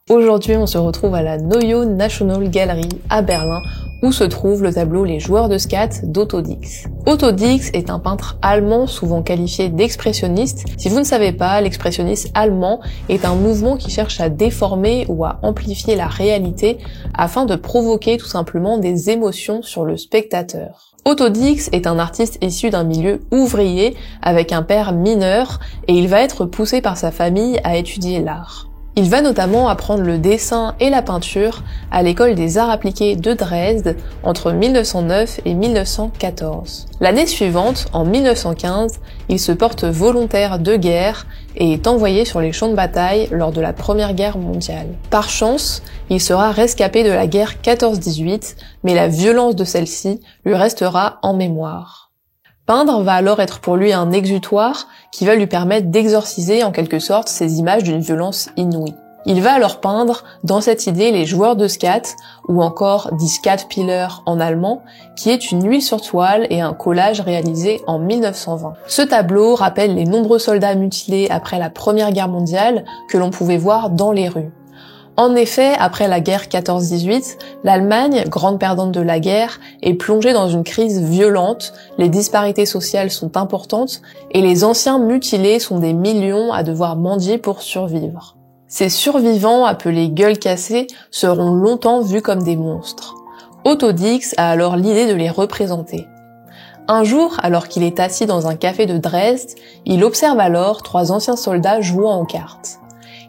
Aujourd'hui, on se retrouve à la Neue National Gallery à Berlin, où se trouve le tableau Les joueurs de skat d'Otto Dix. Otto Dix est un peintre allemand souvent qualifié d'expressionniste. Si vous ne savez pas, l'expressionnisme allemand est un mouvement qui cherche à déformer ou à amplifier la réalité afin de provoquer tout simplement des émotions sur le spectateur. Otto Dix est un artiste issu d'un milieu ouvrier avec un père mineur et il va être poussé par sa famille à étudier l'art. Il va notamment apprendre le dessin et la peinture à l'école des arts appliqués de Dresde entre 1909 et 1914. L'année suivante, en 1915, il se porte volontaire de guerre et est envoyé sur les champs de bataille lors de la Première Guerre mondiale. Par chance, il sera rescapé de la guerre 14-18, mais la violence de celle-ci lui restera en mémoire. Peindre va alors être pour lui un exutoire qui va lui permettre d'exorciser en quelque sorte ces images d'une violence inouïe. Il va alors peindre dans cette idée les joueurs de skat, ou encore Die Skatpiller en allemand, qui est une huile sur toile et un collage réalisé en 1920. Ce tableau rappelle les nombreux soldats mutilés après la Première Guerre mondiale que l'on pouvait voir dans les rues. En effet, après la guerre 14-18, l'Allemagne, grande perdante de la guerre, est plongée dans une crise violente, les disparités sociales sont importantes et les anciens mutilés sont des millions à devoir mendier pour survivre. Ces survivants, appelés gueules cassées, seront longtemps vus comme des monstres. Otto Dix a alors l'idée de les représenter. Un jour, alors qu'il est assis dans un café de Dresde, il observe alors 3 anciens soldats jouant aux cartes.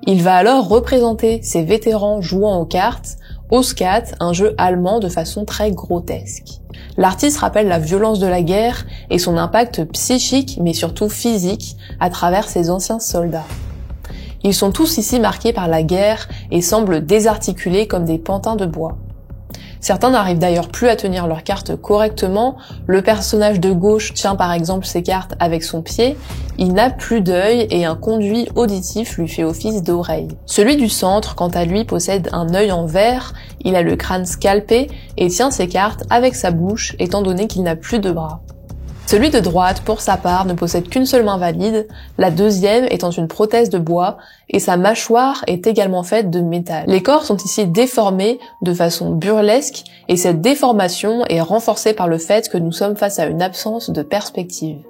Il va alors représenter ces vétérans jouant aux cartes, au skat, un jeu allemand de façon très grotesque. L'artiste rappelle la violence de la guerre et son impact psychique mais surtout physique à travers ces anciens soldats. Ils sont tous ici marqués par la guerre et semblent désarticulés comme des pantins de bois. Certains n'arrivent d'ailleurs plus à tenir leurs cartes correctement. Le personnage de gauche tient par exemple ses cartes avec son pied. Il n'a plus d'œil et un conduit auditif lui fait office d'oreille. Celui du centre, quant à lui, possède un œil en verre, il a le crâne scalpé et tient ses cartes avec sa bouche étant donné qu'il n'a plus de bras. Celui de droite, pour sa part, ne possède qu'une seule main valide, la deuxième étant une prothèse de bois, et sa mâchoire est également faite de métal. Les corps sont ici déformés de façon burlesque, et cette déformation est renforcée par le fait que nous sommes face à une absence de perspective.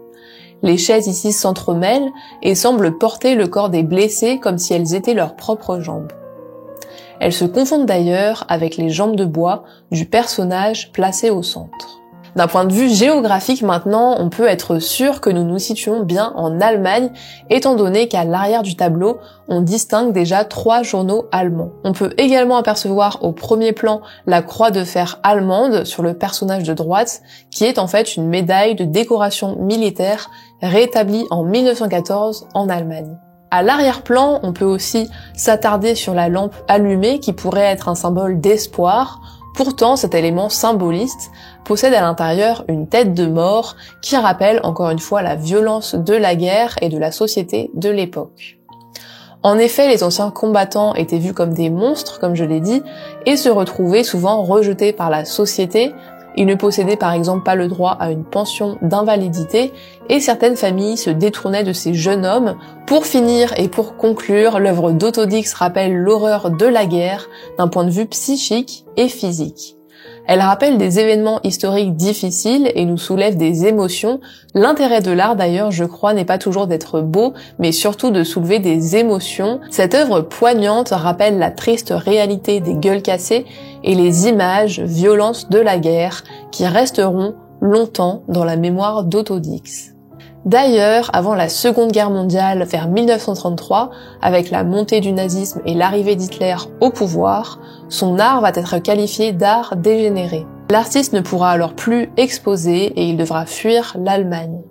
Les chaises ici s'entremêlent et semblent porter le corps des blessés comme si elles étaient leurs propres jambes. Elles se confondent d'ailleurs avec les jambes de bois du personnage placé au centre. D'un point de vue géographique maintenant, on peut être sûr que nous nous situons bien en Allemagne, étant donné qu'à l'arrière du tableau, on distingue déjà 3 journaux allemands. On peut également apercevoir au premier plan la croix de fer allemande sur le personnage de droite, qui est en fait une médaille de décoration militaire rétablie en 1914 en Allemagne. À l'arrière-plan, on peut aussi s'attarder sur la lampe allumée qui pourrait être un symbole d'espoir. Pourtant, cet élément symboliste possède à l'intérieur une tête de mort qui rappelle encore une fois la violence de la guerre et de la société de l'époque. En effet, les anciens combattants étaient vus comme des monstres, comme je l'ai dit, et se retrouvaient souvent rejetés par la société. Ils ne possédaient par exemple pas le droit à une pension d'invalidité et certaines familles se détournaient de ces jeunes hommes. Pour finir et pour conclure, l'œuvre d'Otto Dix rappelle l'horreur de la guerre d'un point de vue psychique et physique. Elle rappelle des événements historiques difficiles et nous soulève des émotions. L'intérêt de l'art d'ailleurs, je crois, n'est pas toujours d'être beau, mais surtout de soulever des émotions. Cette œuvre poignante rappelle la triste réalité des gueules cassées et les images violentes de la guerre qui resteront longtemps dans la mémoire d'Otto Dix. D'ailleurs, avant la Seconde Guerre mondiale, vers 1933, avec la montée du nazisme et l'arrivée d'Hitler au pouvoir, son art va être qualifié d'art dégénéré. L'artiste ne pourra alors plus exposer et il devra fuir l'Allemagne.